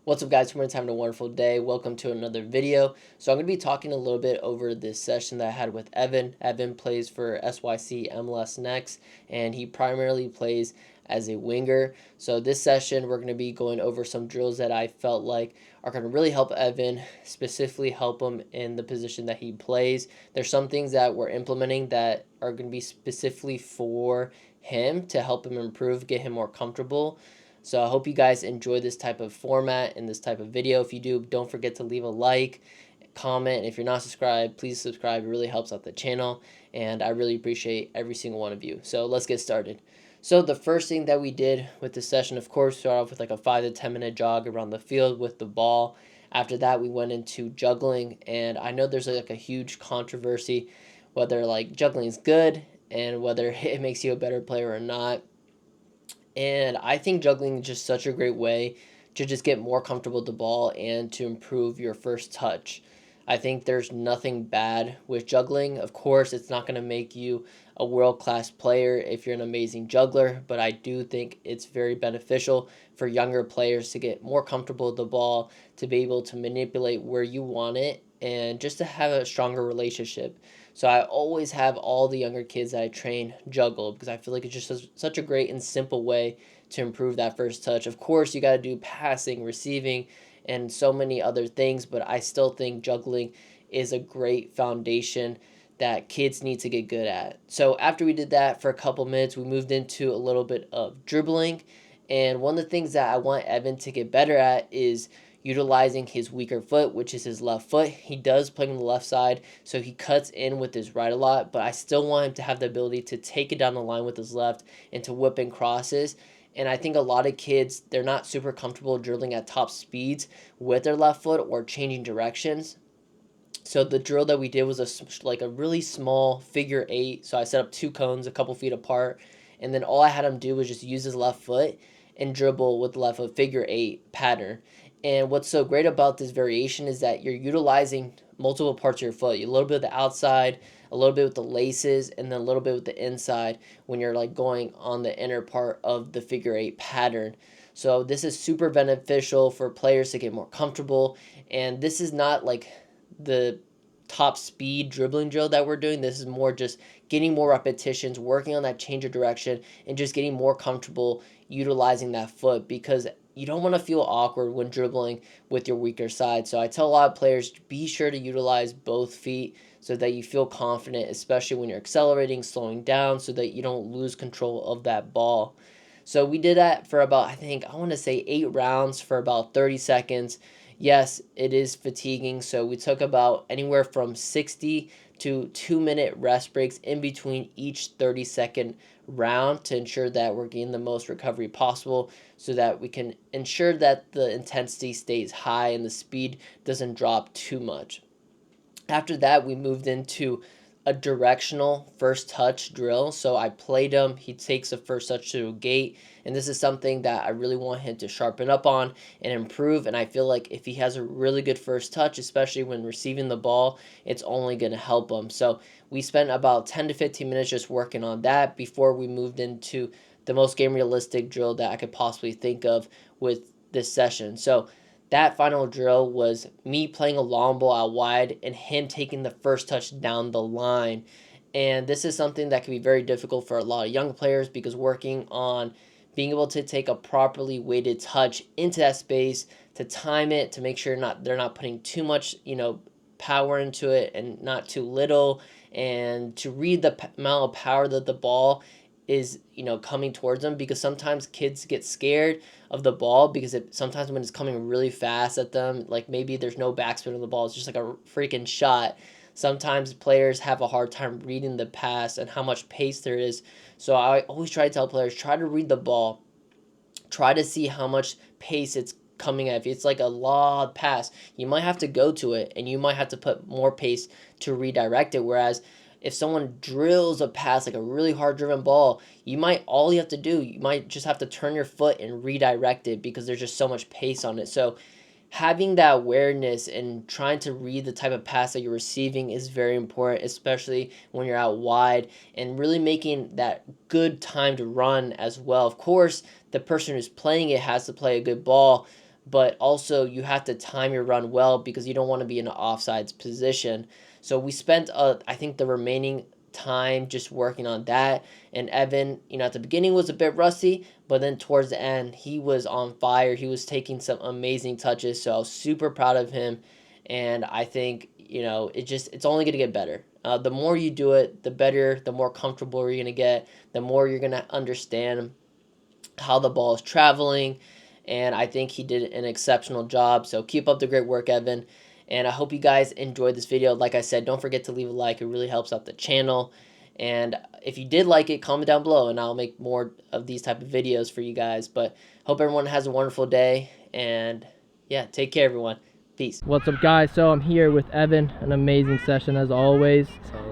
What's up, guys? We're having a wonderful day. Welcome to another video. So I'm going to be talking a little bit over this session that I had with Evan. Evan plays for SYC MLS Next, and he primarily plays as a winger. So this session, we're going to be going over some drills that I felt like are going to really help Evan, specifically help him in the position that he plays. There's some things that we're implementing that are going to be specifically for him to help him improve, get him more comfortable. So I hope you guys enjoy this type of format and this type of video. If you do, don't forget to leave a like, comment, and if you're not subscribed, please subscribe. It really helps out the channel, and I really appreciate every single one of you. So let's get started. So the first thing that we did with this session, of course, start off with like a 5 to 10 minute jog around the field with the ball. After that, we went into juggling, and I know there's like a huge controversy whether like juggling is good and whether it makes you a better player or not. And I think juggling is just such a great way to just get more comfortable with the ball and to improve your first touch. I think there's nothing bad with juggling. Of course, it's not going to make you a world class player if you're an amazing juggler, but I do think it's very beneficial for younger players to get more comfortable with the ball, to be able to manipulate where you want it, and just to have a stronger relationship. So I always have all the younger kids that I train juggle because I feel like it's just such a great and simple way to improve that first touch. Of course, you got to do passing, receiving, and so many other things, but I still think juggling is a great foundation that kids need to get good at. So after we did that for a couple minutes, we moved into a little bit of dribbling. And one of the things that I want Evan to get better at is utilizing his weaker foot, which is his left foot. He does play on the left side, so he cuts in with his right a lot, but I still want him to have the ability to take it down the line with his left and to whip in crosses. And I think a lot of kids, they're not super comfortable dribbling at top speeds with their left foot or changing directions. So the drill that we did was a really small figure eight. So I set up two cones a couple feet apart, and then all I had him do was just use his left foot and dribble with the left foot figure eight pattern. And what's so great about this variation is that you're utilizing multiple parts of your foot. A little bit of the outside, a little bit with the laces, and then a little bit with the inside when you're like going on the inner part of the figure eight pattern. So this is super beneficial for players to get more comfortable. And this is not like the top speed dribbling drill that we're doing. This is more just getting more repetitions, working on that change of direction, and just getting more comfortable utilizing that foot, because you don't want to feel awkward when dribbling with your weaker side. So I tell a lot of players, be sure to utilize both feet so that you feel confident, especially when you're accelerating, slowing down, so that you don't lose control of that ball. So we did that for about, I want to say 8 rounds for about 30 seconds. Yes, it is fatiguing, so we took about anywhere from 60 to 2-minute rest breaks in between each 30-second round to ensure that we're getting the most recovery possible, so that we can ensure that the intensity stays high and the speed doesn't drop too much. After that, we moved into a directional first touch drill. So I played him. He takes the first touch to a gate. And this is something that I really want him to sharpen up on and improve. And I feel like if he has a really good first touch, especially when receiving the ball, it's only going to help him. So we spent about 10 to 15 minutes just working on that before we moved into the most game realistic drill that I could possibly think of with this session. So that final drill was me playing a long ball out wide and him taking the first touch down the line. And this is something that can be very difficult for a lot of young players, because working on being able to take a properly weighted touch into that space, to time it, to make sure they're not putting too much, power into it and not too little, and to read the amount of power that the ball is coming towards them, because sometimes kids get scared of the ball because sometimes when it's coming really fast at them, like maybe there's no backspin on the ball, it's just like a freaking shot. Sometimes players have a hard time reading the pass and how much pace there is. So I always try to tell players, try to read the ball, try to see how much pace it's coming at. If it's like a long pass, you might have to go to it and you might have to put more pace to redirect it. Whereas if someone drills a pass, like a really hard driven ball, all you have to do, you might just have to turn your foot and redirect it, because there's just so much pace on it. So having that awareness and trying to read the type of pass that you're receiving is very important, especially when you're out wide, and really making that good time to run as well. Of course, the person who's playing it has to play a good ball, but also you have to time your run well because you don't want to be in an offsides position. So we spent, I think, the remaining time just working on that. And Evan, at the beginning was a bit rusty, but then towards the end, he was on fire. He was taking some amazing touches. So I was super proud of him. And I think, it's only going to get better. The more you do it, the better, the more comfortable you're going to get, the more you're going to understand how the ball is traveling. And I think he did an exceptional job. So keep up the great work, Evan. And I hope you guys enjoyed this video. Like I said, don't forget to leave a like. It really helps out the channel. And if you did like it, comment down below and I'll make more of these type of videos for you guys. But hope everyone has a wonderful day. And yeah, take care, everyone. Peace. What's up, guys? So I'm here with Evan. An amazing session as always.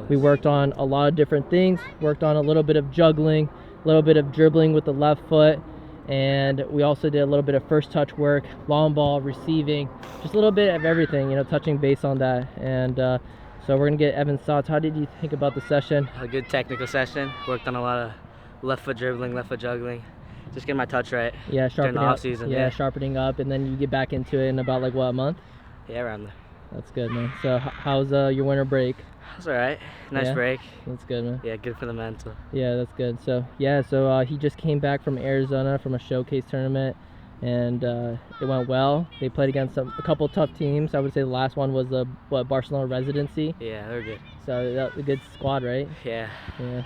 We worked on a lot of different things. Worked on a little bit of juggling, a little bit of dribbling with the left foot. And we also did a little bit of first touch work, long ball, receiving, just a little bit of everything, touching base on that. And so we're gonna get Evan's thoughts. How did you think about the session? A good technical session. Worked on a lot of left foot dribbling, left foot juggling, just getting my touch right. Yeah, sharpening during the up. off season. Yeah, sharpening up, and then you get back into it in about like what, a month? Yeah, around there. That's good, man. So how's your winter break? That's all right. Nice break. That's good, man. Yeah, good for the mental. Yeah, that's good. So yeah, he just came back from Arizona from a showcase tournament, and it went well. They played against a couple tough teams. I would say the last one was the Barcelona Residency. Yeah, they were good. So that was a good squad, right? Yeah. Yeah.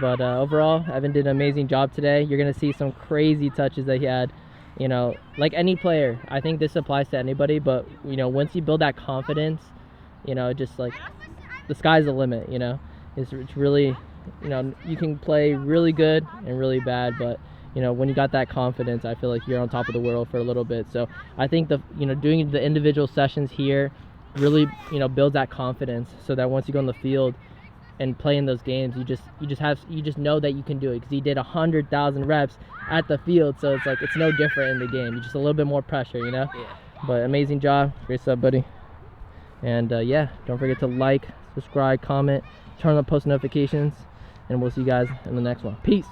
But overall, Evan did an amazing job today. You're gonna see some crazy touches that he had. Like any player, I think this applies to anybody. But once you build that confidence, just like the sky's the limit. It's really, you can play really good and really bad, but when you got that confidence, I feel like you're on top of the world for a little bit. So I think doing the individual sessions here really builds that confidence, so that once you go on the field and play in those games, you just know that you can do it, because he did 100,000 reps at the field. So it's like it's no different in the game. It's just a little bit more pressure, Yeah. But amazing job. Great stuff, buddy. And yeah, don't forget to like, subscribe, comment, turn on post notifications, and we'll see you guys in the next one. Peace.